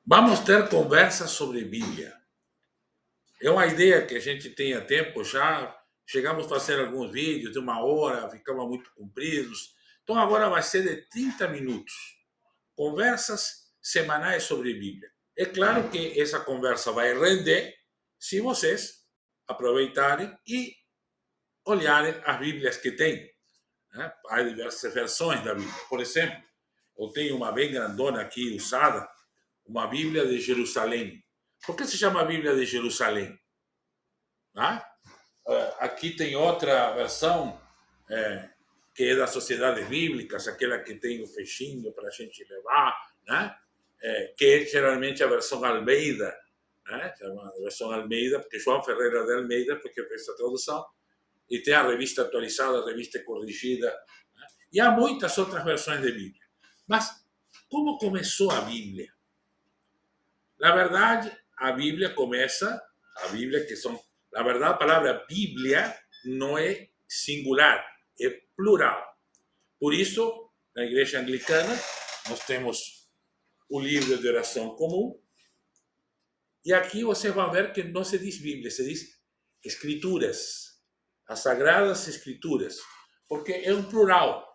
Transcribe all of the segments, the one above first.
Vamos ter conversas sobre Bíblia. É uma ideia que a gente tem há tempo já. Chegamos a fazer alguns vídeos de uma hora, ficava muito compridos. Então agora vai ser de 30 minutos. Conversas semanais sobre Bíblia. É claro que essa conversa vai render se vocês aproveitarem e olharem as Bíblias que tem. Né? Há diversas versões da Bíblia. Por exemplo, eu tenho uma bem grandona aqui usada, uma Bíblia de Jerusalém. Por que se chama Bíblia de Jerusalém? Ah? Aqui tem outra versão que é das Sociedades Bíblicas, aquela que tem o fechinho para a gente levar, né? Que é geralmente a versão Almeida, né? Chama a versão Almeida, porque João Ferreira de Almeida, porque fez a tradução, e tem a revista atualizada, a revista corrigida, né? E há muitas outras versões de Bíblia. Mas como começou a Bíblia? Na verdade, a Bíblia começa, a Bíblia que são, na verdade, a palavra Bíblia não é singular, é plural. Por isso, na igreja anglicana, nós temos o livro de oração comum, e aqui você vai ver que não se diz Bíblia, se diz Escrituras, as Sagradas Escrituras, porque é um plural.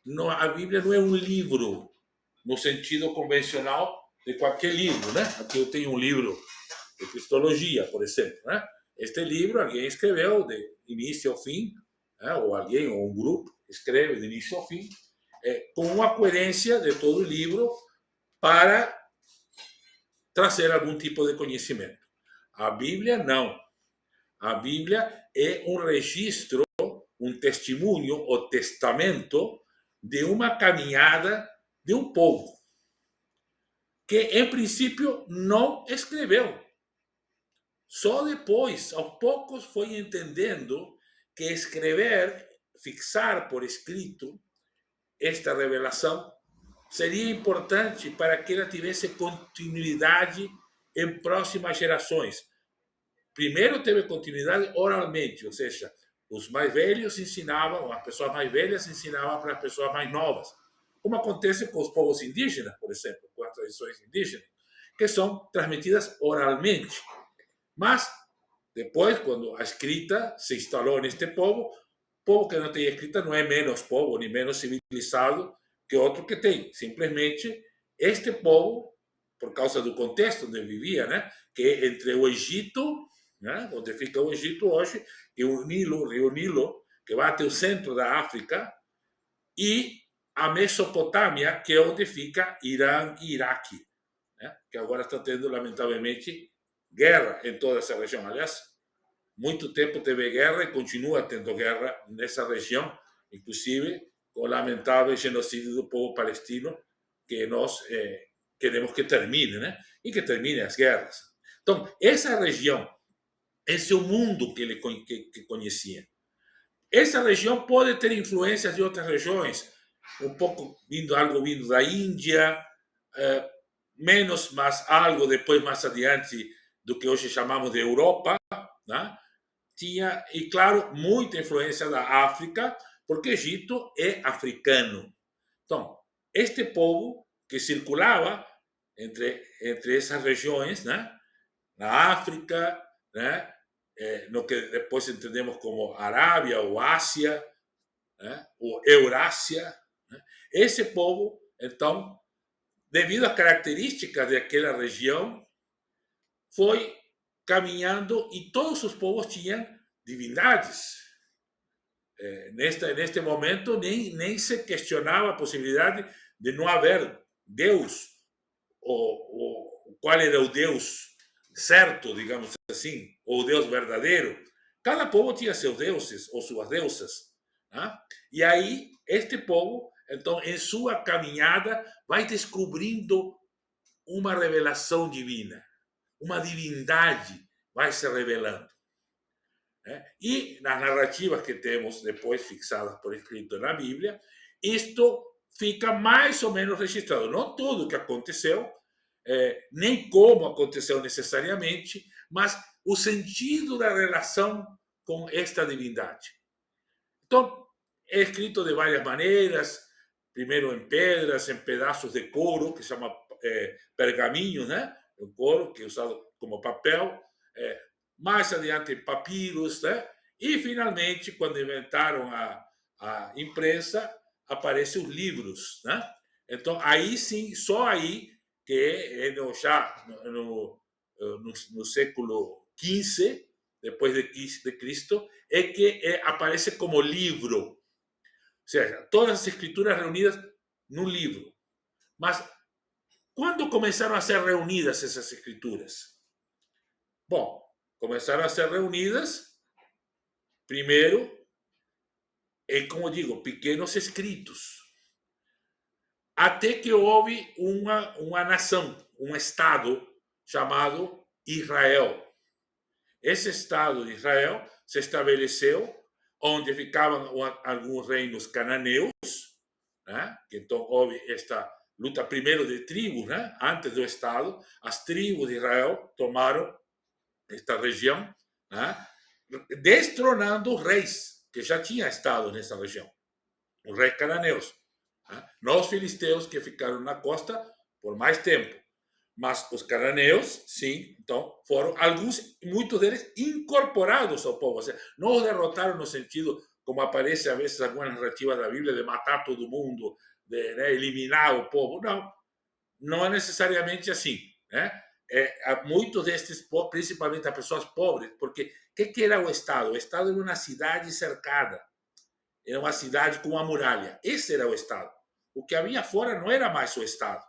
Não, a Bíblia não é um livro no sentido convencional de qualquer livro, né? Aqui eu tenho um livro de cristologia, por exemplo, né? Este livro alguém escreveu de início ao fim, né? Ou alguém, ou um grupo, escreve de início ao fim, com uma coerência de todo o livro para trazer algum tipo de conhecimento. A Bíblia, não. A Bíblia é um registro, um testemunho, ou testamento de uma caminhada de um povo que, em princípio, não escreveu. Só depois, aos poucos, foi entendendo que escrever, fixar por escrito esta revelação, seria importante para que ela tivesse continuidade em próximas gerações. Primeiro teve continuidade oralmente, ou seja, os mais velhos ensinavam, as pessoas mais velhas ensinavam para as pessoas mais novas, como acontece com os povos indígenas, por exemplo, com as tradições indígenas, que são transmitidas oralmente. Mas, depois, quando a escrita se instalou neste povo que não tem escrita não é menos povo, nem menos civilizado que outro que tem. Simplesmente, este povo, por causa do contexto onde vivia, né, que é entre o Egito, né, onde fica o Egito hoje, e o Rio Nilo, que vai até o centro da África, e a Mesopotâmia, que é onde fica Irã e Iraque, né, que agora está tendo, lamentavelmente, guerra em toda essa região. Aliás, muito tempo teve guerra e continua tendo guerra nessa região, inclusive com o lamentável genocídio do povo palestino, que nós queremos que termine, né? E que termine as guerras. Então, essa região, esse é o mundo que ele que conhecia. Essa região pode ter influências de outras regiões, um pouco algo vindo da Índia, menos, mas algo depois, mais adiante, do que hoje chamamos de Europa, né? Tinha, e claro, muita influência da África, porque Egito é africano. Então, este povo que circulava entre essas regiões, né? Na África, né? No que depois entendemos como Arábia ou Ásia, né? Ou Eurásia, né? Esse povo, então, devido às características daquela região, foi caminhando e todos os povos tinham divindades. Neste momento, nem se questionava a possibilidade de não haver Deus, ou qual era o Deus certo, digamos assim, ou o Deus verdadeiro. Cada povo tinha seus deuses ou suas deusas. Né? E aí, este povo, então, em sua caminhada, vai descobrindo uma revelação divina, uma divindade vai se revelando. Né? E nas narrativas que temos depois fixadas por escrito na Bíblia, isto fica mais ou menos registrado. Não tudo o que aconteceu, nem como aconteceu necessariamente, mas o sentido da relação com esta divindade. Então, é escrito de várias maneiras, primeiro em pedras, em pedaços de couro, que se chama pergaminhos, né? O couro, que é usado como papel. Mais adiante, papiros, né? E, finalmente, quando inventaram a imprensa, aparecem os livros, né? Então, aí sim, só aí, que já no século XV, depois de Cristo, é que aparece como livro. Ou seja, todas as escrituras reunidas num livro. Mas quando começaram a ser reunidas essas escrituras? Bom, começaram a ser reunidas, primeiro, como digo, pequenos escritos. Até que houve uma nação, um Estado chamado Israel. Esse Estado de Israel se estabeleceu onde ficavam alguns reinos cananeus, né? Então houve esta luta primeiro de tribos, né? Antes do Estado. As tribos de Israel tomaram esta região, né? Destronando os reis que já tinham estado nessa região, os reis cananeus, né? Não os filisteus, que ficaram na costa por mais tempo, mas os cananeus, sim. Então foram alguns, muitos deles, incorporados ao povo. Ou seja, não os derrotaram no sentido, como aparece a vezes algumas narrativas da Bíblia, de matar todo mundo, de, né, eliminar o povo. Não, não é necessariamente assim, né? Muitos destes, principalmente as pessoas pobres, porque o que era o Estado? O Estado era uma cidade cercada, era uma cidade com uma muralha. Esse era o Estado. O que havia fora não era mais o Estado.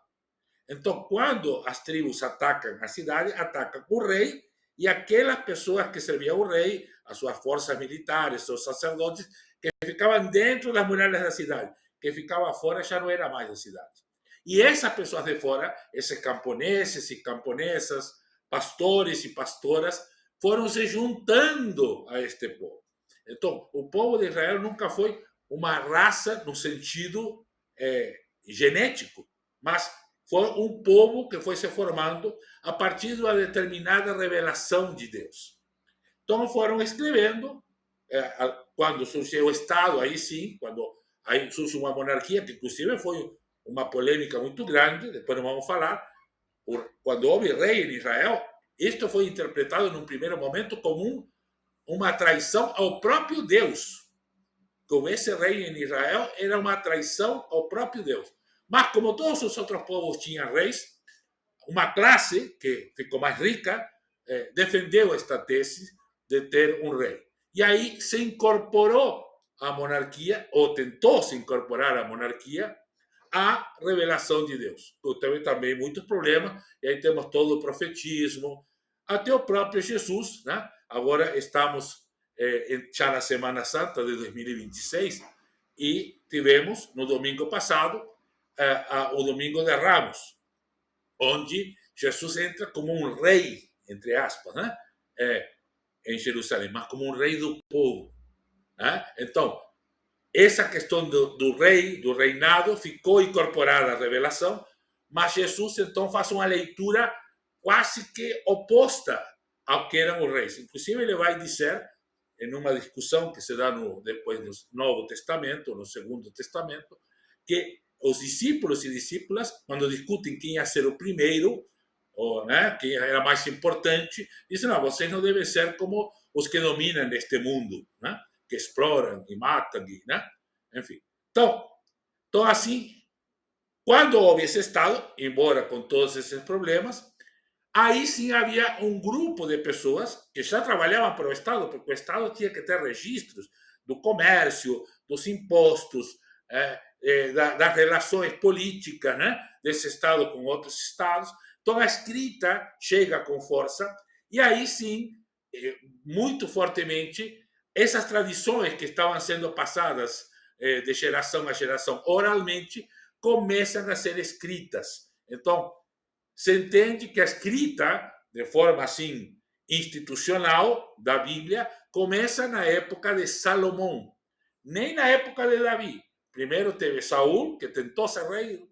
Então, quando as tribos atacam a cidade, atacam o rei, e aquelas pessoas que serviam ao rei, as suas forças militares, seus sacerdotes, que ficavam dentro das muralhas da cidade, que ficava fora já não era mais a cidade. E essas pessoas de fora, esses camponeses e camponesas, pastores e pastoras, foram se juntando a este povo. Então, o povo de Israel nunca foi uma raça no sentido genético, mas foi um povo que foi se formando a partir de uma determinada revelação de Deus. Então foram escrevendo, quando surgiu o Estado, aí sim, quando aí surge uma monarquia, que inclusive foi uma polêmica muito grande, depois não vamos falar, quando houve rei em Israel, isto foi interpretado num primeiro momento como uma traição ao próprio Deus. Como esse rei em Israel era uma traição ao próprio Deus. Mas como todos os outros povos tinham reis, uma classe que ficou mais rica defendeu esta tese de ter um rei. E aí se incorporou à monarquia, ou tentou se incorporar à monarquia, a revelação de Deus. Teve também muitos problemas, e aí temos todo o profetismo, até o próprio Jesus, né? Agora estamos já na Semana Santa de 2026, e tivemos no domingo passado o Domingo de Ramos, onde Jesus entra como um rei, entre aspas, né? Em Jerusalém, mas como um rei do povo, né? Então, essa questão do rei, do reinado, ficou incorporada à revelação, mas Jesus então faz uma leitura quase que oposta ao que eram os reis. Inclusive, ele vai dizer, em uma discussão que se dá depois do Novo Testamento, no Segundo Testamento, que os discípulos e discípulas, quando discutem quem ia ser o primeiro, ou, né, quem era mais importante, dizem: não, vocês não devem ser como os que dominam este mundo, né? Que exploram e matam, né? Enfim. Então, assim, quando houve esse Estado, embora com todos esses problemas, aí sim havia um grupo de pessoas que já trabalhavam para o Estado, porque o Estado tinha que ter registros do comércio, dos impostos, das relações políticas, né, desse Estado com outros Estados. Então, a escrita chega com força, e aí sim, muito fortemente, essas tradições que estavam sendo passadas de geração a geração oralmente começam a ser escritas. Então, se entende que a escrita, de forma assim institucional, da Bíblia, começa na época de Salomão, nem na época de Davi. Primeiro teve Saul, que tentou ser rei,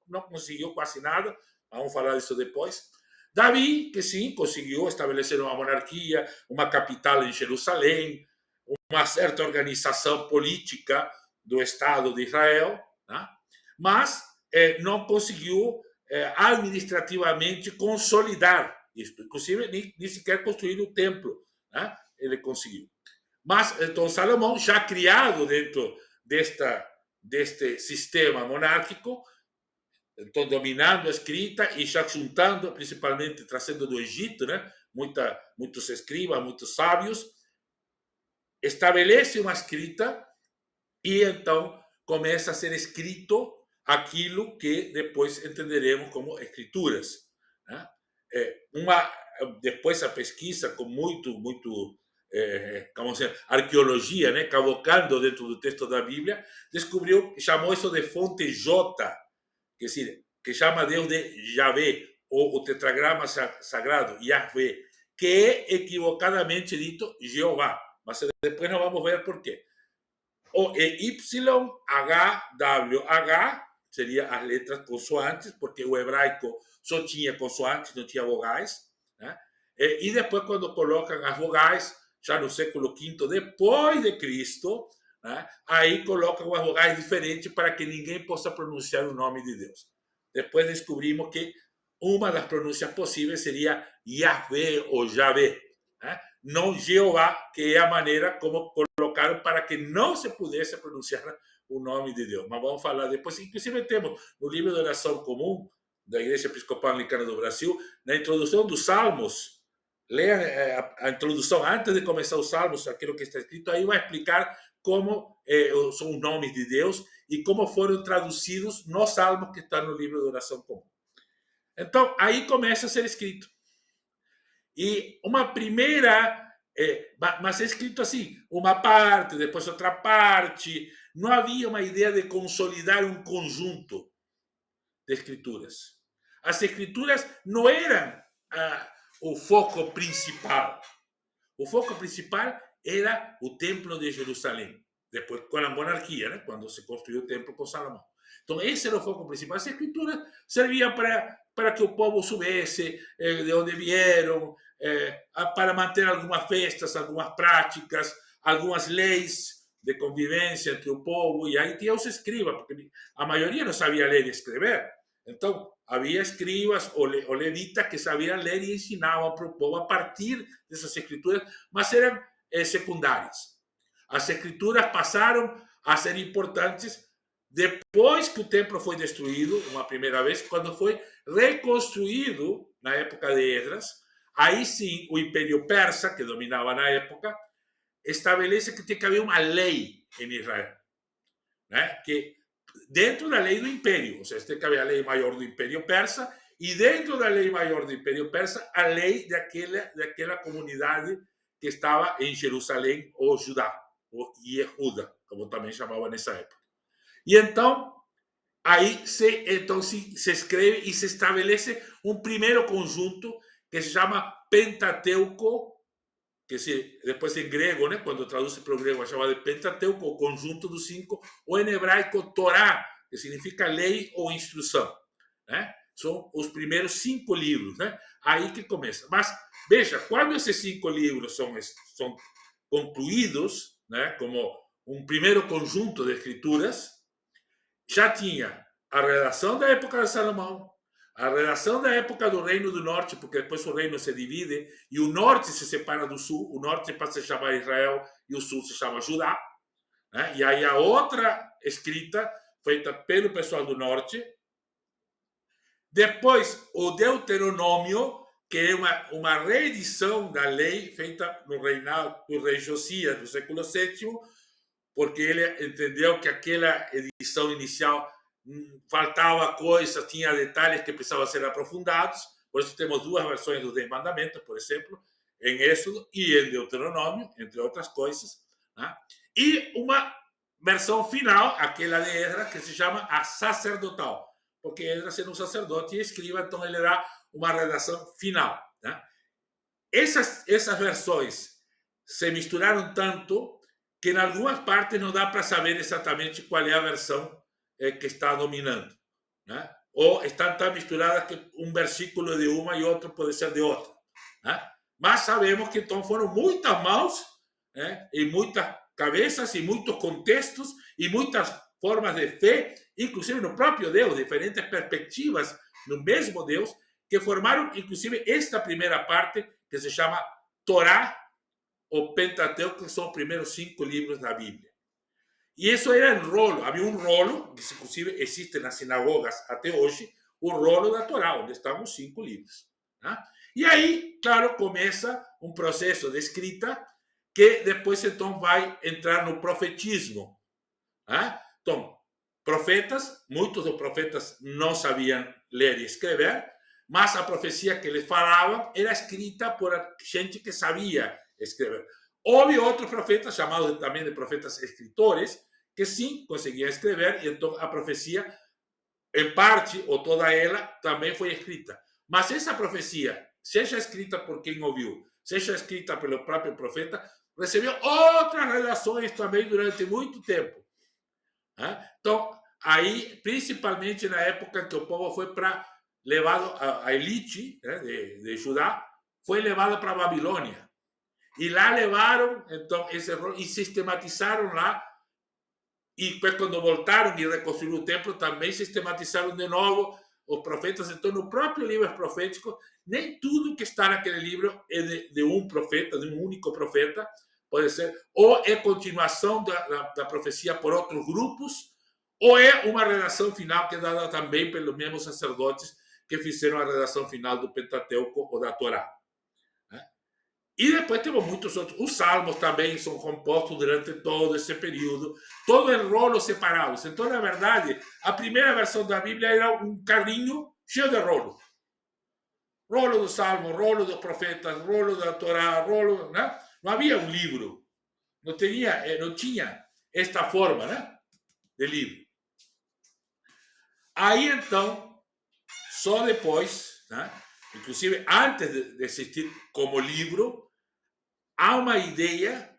não conseguiu quase nada, vamos falar disso depois. Davi, que sim, conseguiu estabelecer uma monarquia, uma capital em Jerusalém, uma certa organização política do Estado de Israel, né? Mas não conseguiu administrativamente consolidar isto. Inclusive, nem sequer construir o templo, né? Ele conseguiu. Mas, então, Salomão, já criado dentro deste sistema monárquico, então, dominando a escrita e já juntando, principalmente trazendo do Egito, né? Muitos escribas, muitos sábios, estabelece uma escrita e então começa a ser escrito aquilo que depois entenderemos como escrituras, né? Depois a pesquisa com muito como se arqueologia, né, cavocando dentro do texto da Bíblia, chamou isso de fonte J, quer dizer, que chama Deus de Yahvé, ou o tetragrama sagrado Yahvé, que é equivocadamente dito Jeová, mas depois nós vamos ver por quê. O YHWH seria as letras consoantes, porque o hebraico só tinha consoantes, não tinha vogais, né? E depois, quando colocam as vogais, já no século V depois de Cristo, né? Aí colocam as vogais diferentes para que ninguém possa pronunciar o nome de Deus. Depois descobrimos que uma das pronúncias possíveis seria Yahvé ou Javé, né? Não Jeová, que é a maneira como colocaram para que não se pudesse pronunciar o nome de Deus. Mas vamos falar depois. Inclusive temos no livro de oração comum da Igreja Episcopal Anglicana do Brasil, na introdução dos Salmos, leia a introdução antes de começar os Salmos, aquilo que está escrito aí vai explicar como são os nomes de Deus e como foram traduzidos nos Salmos que estão no livro de oração comum. Então, aí começa a ser escrito. E uma primeira, mas é escrito assim, uma parte, depois outra parte. Não havia uma ideia de consolidar um conjunto de escrituras. As escrituras não eram o foco principal. O foco principal era o Templo de Jerusalém, depois com a monarquia, né? Quando se construiu o templo com Salomão. Então, esse era o foco principal. As escrituras serviam para que o povo soubesse de onde vieram, para manter algumas festas, algumas práticas, algumas leis de convivência entre o povo. E aí tinha os escribas, porque a maioria não sabia ler e escrever. Então, havia escribas ou levitas que sabiam ler e ensinavam para o povo a partir dessas escrituras, mas eram secundárias. As escrituras passaram a ser importantes depois que o templo foi destruído, uma primeira vez, quando foi reconstruído na época de Esdras. Aí sim, o Império Persa, que dominava na época, estabelece que tem que haver uma lei em Israel, né? Que dentro da lei do Império, ou seja, tem que haver a lei maior do Império Persa e dentro da lei maior do Império Persa, a lei daquela comunidade que estava em Jerusalém, ou Judá, ou Yehuda, como também chamava nessa época. E então, aí se escreve e se estabelece um primeiro conjunto que se chama Pentateuco, que depois em grego, né, quando traduz para o grego, é chamado de Pentateuco, o conjunto dos 5, ou em hebraico Torá, que significa lei ou instrução, né? São os primeiros 5 livros, né? Aí que começa. Mas veja, quando esses 5 livros são concluídos, né, como um primeiro conjunto de escrituras, já tinha a redação da época de Salomão, a redação da época do Reino do Norte, porque depois o reino se divide e o norte se separa do sul, o norte passa a se chamar Israel e o sul se chama Judá, né? E aí a outra escrita feita pelo pessoal do norte. Depois o Deuteronômio, que é uma reedição da lei feita no reinado do rei Josias, do século VII, porque ele entendeu que aquela edição inicial faltava coisas, tinha detalhes que precisavam ser aprofundados. Por isso temos 2 versões dos 10 mandamentos, por exemplo, em Êxodo e em Deuteronômio, entre outras coisas, né? E uma versão final, aquela de Esdras, que se chama a sacerdotal, porque Esdras era um sacerdote e escriba, então ele dá uma redação final, né? Essas versões se misturaram tanto que em algumas partes não dá para saber exatamente qual é a versão que está dominando, né? Ou estão tão misturadas que um versículo de uma e outro pode ser de outra, né? Mas sabemos que então foram muitas mãos, né? E muitas cabeças e muitos contextos e muitas formas de fé, inclusive no próprio Deus, diferentes perspectivas no mesmo Deus, que formaram, inclusive, esta primeira parte, que se chama Torá, o Pentateuco, que são os primeiros 5 livros da Bíblia. E isso era em rolo. Havia um rolo, que inclusive existe nas sinagogas até hoje, o rolo da Torá, onde estão os 5 livros. Né? E aí, claro, começa um processo de escrita que depois, então, vai entrar no profetismo. Né? Então, profetas, muitos dos profetas não sabiam ler e escrever, mas a profecia que eles falavam era escrita por gente que sabia escrever. Houve outros profetas, chamados também de profetas escritores, que sim conseguiam escrever, e então a profecia, em parte ou toda ela, também foi escrita. Mas essa profecia, seja escrita por quem ouviu, seja escrita pelo próprio profeta, recebeu outras redações também durante muito tempo. Então, aí, principalmente na época que o povo foi levado, a elite, né, de Judá, foi levada para a Babilônia. E lá levaram, então, esse erro e sistematizaram lá. E depois, quando voltaram e reconstruíram o templo, também sistematizaram de novo os profetas. Então, no próprio livro profético, nem tudo que está naquele livro é de um profeta, de um único profeta, pode ser, ou é continuação da profecia por outros grupos, ou é uma redação final que é dada também pelos mesmos sacerdotes que fizeram a redação final do Pentateuco ou da Torá. E depois temos muitos outros. Os salmos também são compostos durante todo esse período, todo em rolos separados. Então, na verdade, a primeira versão da Bíblia era um carrinho cheio de rolos. Rolo do Salmo, rolo dos profetas, rolo da Torá, rolo. Né? Não havia um livro. Não tinha esta forma, né, de livro. Aí, então, só depois, né, inclusive antes de existir como livro, há uma ideia,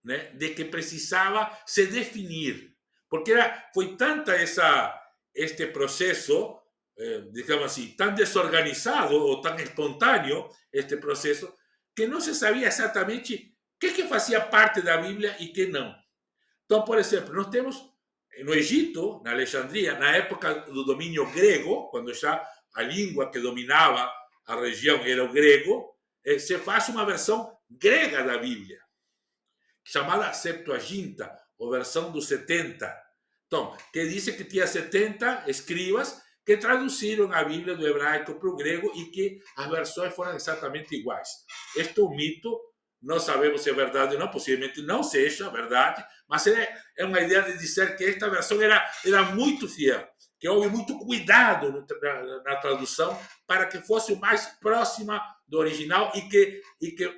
né, de que precisava se definir, porque foi tanta este processo, digamos assim, tão desorganizado ou tão espontâneo este processo, que não se sabia exatamente o que fazia parte da Bíblia e que não. Então, por exemplo, nós temos no Egito, na Alexandria, na época do domínio grego, quando já a língua que dominava a região era o grego, se faz uma versão grega da Bíblia, chamada Septuaginta, ou versão dos 70. Então, que diz que tinha 70 escribas que traduziram a Bíblia do hebraico para o grego e que as versões foram exatamente iguais. Este é um mito, não sabemos se é verdade ou não, possivelmente não seja verdade, mas é uma ideia de dizer que esta versão era muito fiel, que houve muito cuidado na tradução para que fosse o mais próxima do original e que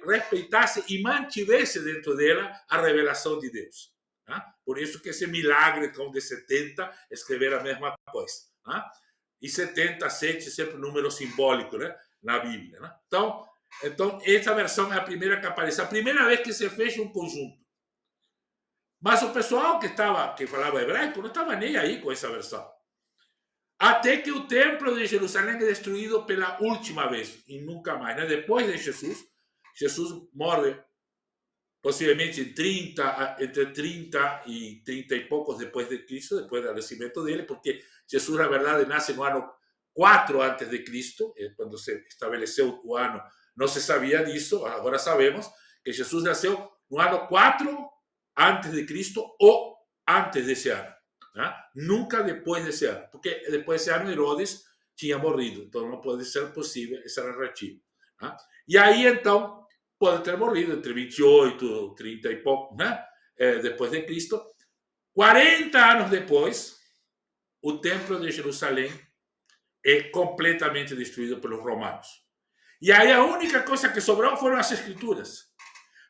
respeitasse e mantivesse dentro dela a revelação de Deus. Né? Por isso que esse milagre com de 70 escrever a mesma coisa. Né? E 77 sempre um número simbólico, né, na Bíblia. Né? Então, essa versão é a primeira que aparece, a primeira vez que se fecha um conjunto. Mas o pessoal que falava hebraico não estava nem aí com essa versão. Até que o templo de Jerusalém é destruído pela última vez e nunca mais. Né? Depois de Jesus morre possivelmente entre 30 e 30 e poucos depois de Cristo, depois do nascimento dele, porque Jesus, na verdade, nasce no ano 4 antes de Cristo, quando se estabeleceu o ano, não se sabia disso, agora sabemos que Jesus nasceu no ano 4 antes de Cristo ou antes desse ano. Né? Nunca depois desse ano, porque depois desse ano Herodes tinha morrido, então não pode ser possível essa narrativa. Né? E aí, então, pode ter morrido entre 28, 30 e pouco, né? Depois de Cristo. 40 anos depois, o templo de Jerusalém é completamente destruído pelos romanos. E aí a única coisa que sobrou foram as escrituras.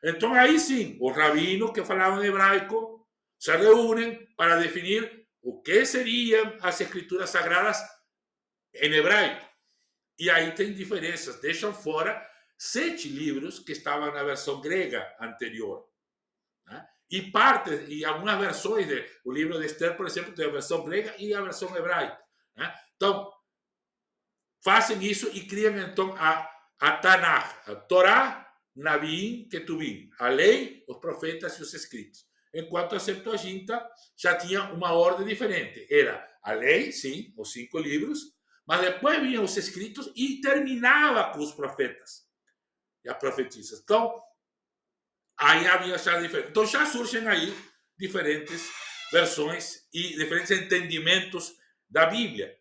Então aí sim, os rabinos que falavam hebraico se reúnem para definir o que seriam as escrituras sagradas em hebraico. E aí tem diferenças, deixam fora 7 livros que estavam na versão grega anterior. Né? E algumas versões, o livro de Esther, por exemplo, tem a versão grega e a versão hebraica. Né? Então, fazem isso e criam então a Tanakh, a Torá, Nabiim, Ketuvim, a lei, os profetas e os escritos. Enquanto a Septuaginta já tinha uma ordem diferente. Era a lei, sim, os 5 livros, Mas depois vinham os escritos e terminava com os profetas e as profetisas. Então, aí havia já diferentes. Então, já surgem aí diferentes versões e diferentes entendimentos da Bíblia.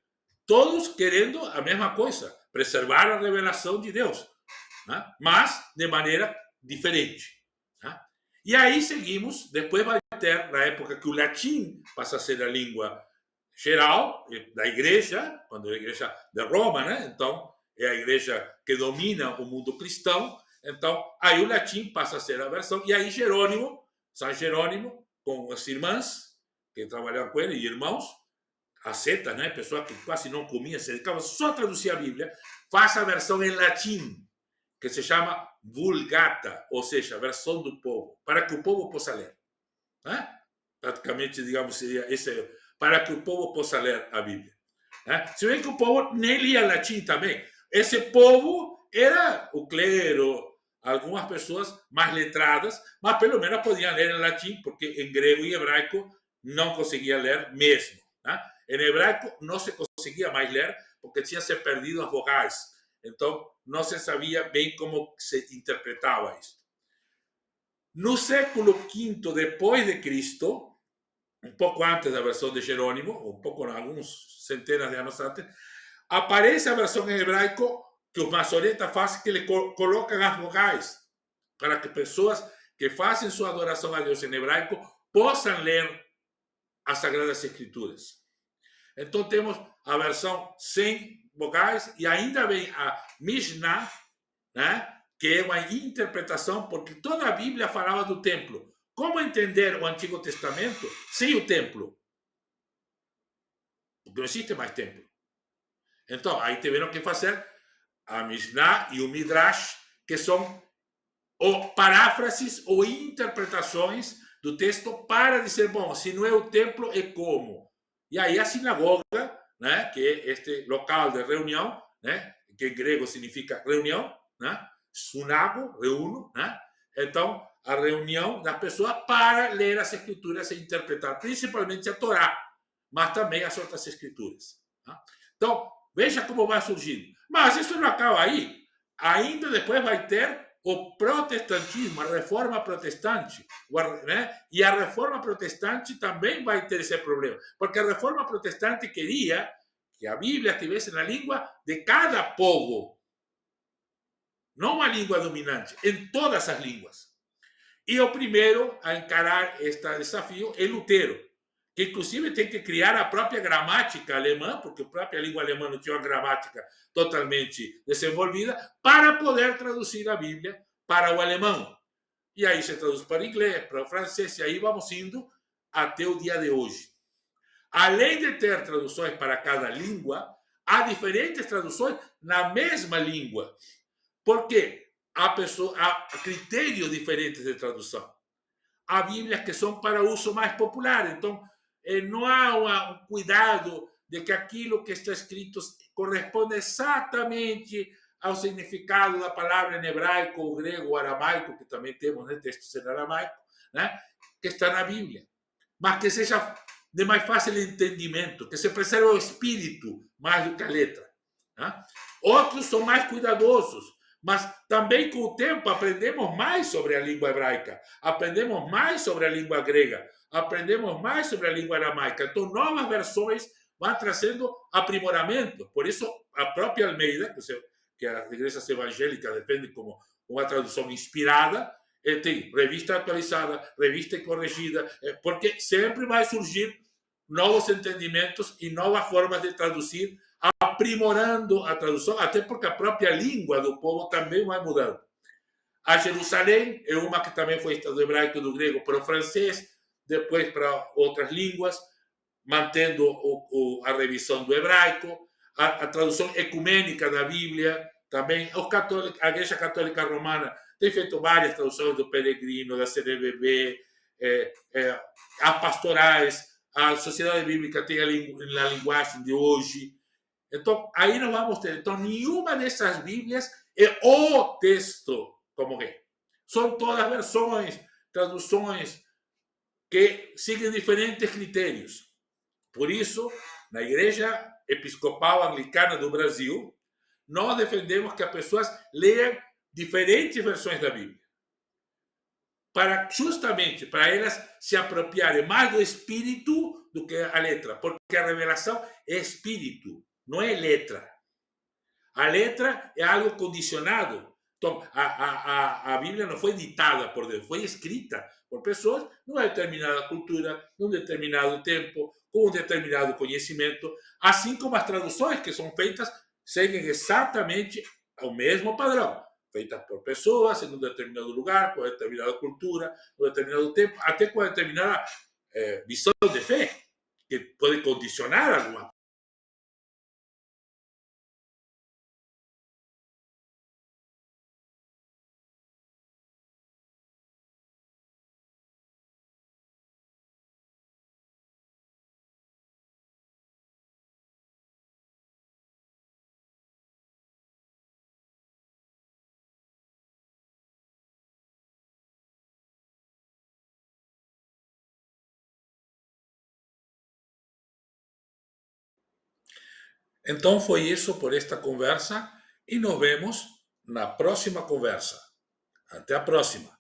Todos querendo a mesma coisa, preservar a revelação de Deus, né? Mas de maneira diferente. Né? E aí seguimos, depois vai ter, na época que o latim passa a ser a língua geral da igreja, quando a igreja de Roma, né? Então, é a igreja que domina o mundo cristão, então aí o latim passa a ser a versão, e aí Jerônimo, São Jerônimo, com as irmãs que trabalhavam com ele, e irmãos, ascetas, né? Pessoas que quase não comiam, se dedicavam só a traduzir a Bíblia, faz a versão em latim, que se chama Vulgata, ou seja, a versão do povo, para que o povo possa ler. Né? Praticamente, digamos, seria esse, para que o povo possa ler a Bíblia. Né? Se bem que o povo nem lia latim também. Esse povo era o clero, algumas pessoas mais letradas, mas pelo menos podiam ler em latim, porque em grego e hebraico não conseguia ler mesmo. Né? Em hebraico não se conseguia mais ler, porque tinha se perdido as vogais. Então, não se sabia bem como se interpretava isso. No século V depois de Cristo, um pouco antes da versão de Jerônimo, um pouco, alguns centenas de anos antes, aparece a versão em hebraico que os maçonetas fazem, que ele colocam as vogais, para que pessoas que fazem sua adoração a Deus em hebraico possam ler as Sagradas Escrituras. Então temos a versão sem vogais e ainda vem a Mishnah, né? Que é uma interpretação, porque toda a Bíblia falava do templo. Como entender o Antigo Testamento sem o templo? Porque não existe mais templo. Então, aí tiveram que fazer a Mishnah e o Midrash, que são paráfrases ou interpretações do texto para dizer, bom, se não é o templo, é como? E aí a sinagoga, né, que é este local de reunião, né, que em grego significa reunião, né, sunago, reuno, né? Então, a reunião das pessoas para ler as escrituras e interpretar, principalmente a Torá, mas também as outras escrituras. Né? Então, veja como vai surgindo. Mas isso não acaba aí. Ainda depois vai ter o protestantismo, a reforma protestante, né? E a reforma protestante também vai ter esse problema, porque a reforma protestante queria que a Bíblia estivesse na língua de cada povo, não uma língua dominante, em todas as línguas. E o primeiro a encarar este desafio é Lutero, que inclusive tem que criar a própria gramática alemã, porque a própria língua alemã não tinha uma gramática totalmente desenvolvida, para poder traduzir a Bíblia para o alemão. E aí se traduz para o inglês, para o francês, e aí vamos indo até o dia de hoje. Além de ter traduções para cada língua, há diferentes traduções na mesma língua. Por quê? Há critérios diferentes de tradução. Há Bíblias que são para uso mais popular, então não há um cuidado de que aquilo que está escrito corresponde exatamente ao significado da palavra em hebraico, ou grego, ou aramaico, que também temos, né, textos em aramaico, né, que está na Bíblia, mas que seja de mais fácil entendimento, que se preserve o espírito mais do que a letra. Né? Outros são mais cuidadosos, mas também com o tempo aprendemos mais sobre a língua hebraica, aprendemos mais sobre a língua grega, aprendemos mais sobre a língua aramaica. Então, novas versões vão trazendo aprimoramento. Por isso, a própria Almeida, que as igrejas evangélicas defendem como uma tradução inspirada, tem revista atualizada, revista corrigida, porque sempre vai surgir novos entendimentos e novas formas de traduzir, aprimorando a tradução, até porque a própria língua do povo também vai mudando. A Jerusalém é uma que também foi do hebraico e do grego para o francês, depois para outras línguas, mantendo a revisão do hebraico, a tradução ecumênica da Bíblia, também a Igreja Católica Romana tem feito várias traduções do Peregrino, da CNBB, as pastorais, a Sociedade Bíblica tem a linguagem de hoje. Então, aí nós vamos ter. Então, nenhuma dessas Bíblias é o texto como é. São todas versões, traduções que seguem diferentes critérios. Por isso, na Igreja Episcopal Anglicana do Brasil, nós defendemos que as pessoas leiam diferentes versões da Bíblia, para justamente para elas se apropriarem mais do espírito do que a letra, porque a revelação é espírito, não é letra. A letra é algo condicionado. Então, a Bíblia não foi ditada por Deus, foi escrita por pessoas numa determinada cultura, num determinado tempo, com um determinado conhecimento, assim como as traduções que são feitas seguem exatamente o mesmo padrão, feitas por pessoas em um determinado lugar, com determinada cultura, com determinado tempo, até com determinada visão de fé, que pode condicionar alguma. Então foi isso por esta conversa e nos vemos na próxima conversa. Até a próxima.